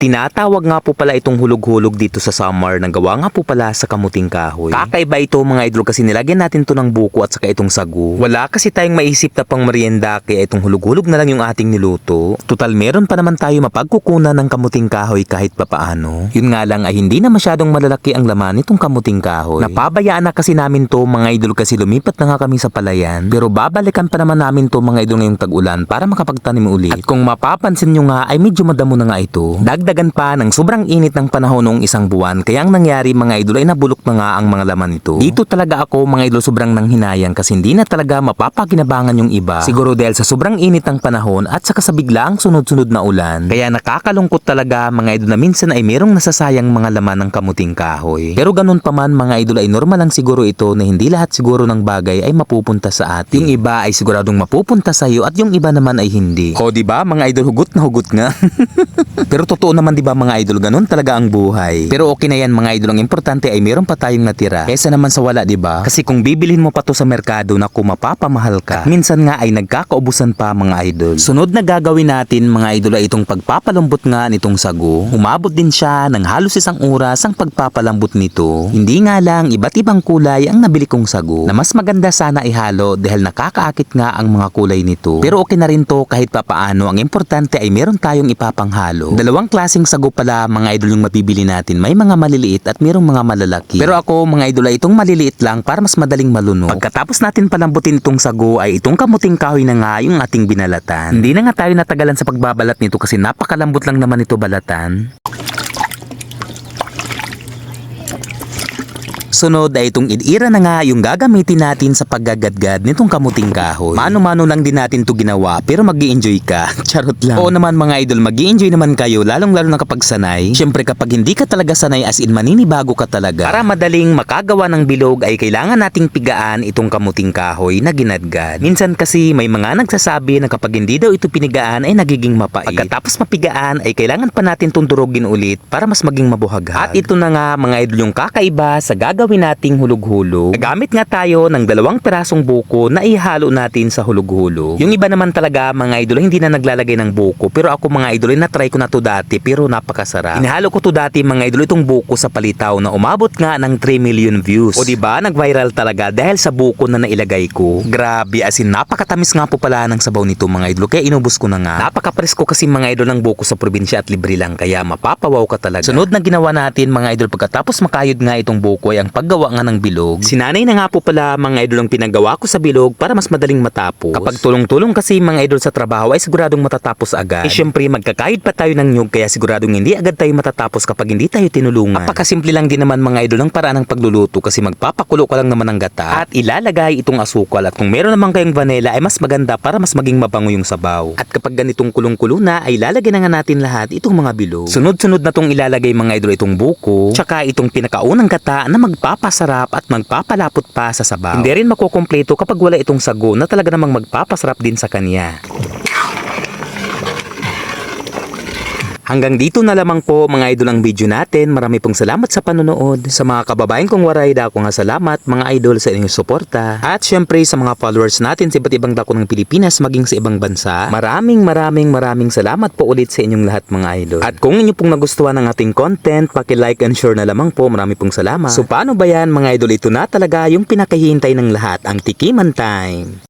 Tinatawag nga po pala itong hulog-hulog dito sa summer na gawa nga po pala sa kamuting kahoy. Kakaiba ito mga idol kasi nilagyan natin to ng buko at saka itong sagu. Wala kasi tayong maisip na pang merienda kaya itong hulog-hulog na lang yung ating niluto. Total meron pa naman tayo mapagkukunan ng kamuting kahoy kahit papaano. Yun nga lang ay hindi na masyadong malalaki ang laman nitong kamuting kahoy. Napabayaan na kasi namin to mga idol kasi lumipat na nga kami sa palayan. Pero babalikan pa naman namin to mga idol ngayong tag-ulan para makapagtanim ulit. At kung mapapansin nyo nga ay medyo madamo na nga ito. Dagdagan pa ng sobrang init ng panahon noong isang buwan kaya ang nangyari mga idol ay nabulok na nga ang mga laman nito. Dito talaga ako mga idol sobrang nanghinayang kasi hindi na talaga mapapakinabangan yung iba. Siguro dahil sa sobrang init ng panahon at saka sa biglaang sunod-sunod na ulan. Kaya nakakalungkot talaga mga idol na minsan ay merong nasasayang mga laman ng kamuting kahoy. Pero ganun pa man mga idol ay normal lang siguro ito na hindi lahat siguro ng bagay ay mapupunta sa atin. Yung iba ay siguradong mapupunta sa iyo at yung iba naman ay hindi. O di ba mga idol hugot na hugot nga. Pero totoo naman di ba mga idol, ganun talaga ang buhay. Pero okay na yan mga idol, ang importante ay meron pa tayong natira. Kesa naman sa wala, di ba? Kasi kung bibilhin mo pa to sa merkado na mapapamahal ka, at minsan nga ay nagkakaubusan pa mga idol. Sunod na gagawin natin mga idol ay itong pagpapalambot nga nitong sago. Umabot din siya ng halos isang oras ang pagpapalambot nito. Hindi nga lang iba't ibang kulay ang nabili kong sago na mas maganda sana ihalo dahil nakakaakit nga ang mga kulay nito. Pero okay na rin to kahit papaano, ang importante ay meron tayong ipapanghalo. Dalawang klaseng sago pala mga idol yung mabibili natin. May mga maliliit at mayroong mga malalaki. Pero ako mga idol ay itong maliliit lang para mas madaling malunok. Pagkatapos natin palambutin itong sago ay itong kamuting kahoy na nga yung ating binalatan. Hindi na nga tayo natagalan sa pagbabalat nito kasi napakalambot lang naman ito balatan. Sunod ay itong idira na nga yung gagamitin natin sa paggagadgad nitong kamuting kahoy. Mano-mano lang din natin to ginawa pero mag-i-enjoy ka. Charot lang. Oo naman mga idol, mag-i-enjoy naman kayo lalong-lalo na kapag sanay. Siyempre kapag hindi ka talaga sanay as in maninibago ka talaga. Para madaling makagawa ng bilog ay kailangan nating pigaan itong kamuting kahoy na ginadgad. Minsan kasi may mga nagsasabi na kapag hindi daw ito pinigaan ay nagiging mapait. Pagkatapos mapigaan ay kailangan pa natin tundurogin ulit para mas maging mabuhaghag. At ito na nga mga idol yung kakaiba sa gagawin nating hulog-hulog. Nagamit nga tayo ng 2 pirasong buko na ihalo natin sa hulog-hulog. Yung iba naman talaga mga idol hindi na naglalagay ng buko pero ako mga idol na-try ko na to dati pero napakasarap. Inihalo ko to dati mga idol itong buko sa palitaw na umabot nga ng 3 million views. O diba nag-viral talaga dahil sa buko na nailagay ko. Grabe as in napakatamis nga po pala ng sabaw nito mga idol kaya inubos ko na nga. Napaka-presko kasi mga idol ng buko sa probinsya at libre lang kaya mapapawaw ka talaga. Sunod na ginawa natin mga idol pagkatapos makayod nga itong buko ay ang paggawa nga ng bilog. Sinanay na nga po pala mga idol ang pinagawa ko sa bilog para mas madaling matapos. Kapag tulong-tulong kasi mga idol sa trabaho ay siguradong matatapos agad. Eh syempre magkakahid pa tayo ng nyug kaya siguradong hindi agad tayo matatapos kapag hindi tayo tinulungan. Napakasimple lang din naman mga idol ang paraan ng pagluluto kasi magpapakulo ka lang naman ng gata at ilalagay itong asukal at kung meron naman kayong vanilla ay mas maganda para mas maging mabango yung sabaw. At kapag ganitong kulong-kulo na ay ilalagay na nga natin lahat itong mga bilog. Sunod-sunod na tong ilalagay mga idol itong buko tsaka itong pinakaunang gata na magpapasarap at magpapalapot pa sa sabaw. Hindi rin makukumpleto kapag wala itong sago na talaga namang magpapasarap din sa kanya. Hanggang dito na lamang po mga idol ang video natin. Marami pong salamat sa panonood. Sa mga kababayan kong waray dako nga salamat mga idol sa inyong suporta. At syempre sa mga followers natin sa iba't ibang dako ng Pilipinas maging sa ibang bansa. Maraming salamat po ulit sa inyong lahat mga idol. At kung inyo pong nagustuhan ang ating content, paki-like and share na lamang po. Marami pong salamat. So paano ba yan mga idol? Ito na talaga yung pinakahihintay ng lahat, ang Tikiman Time.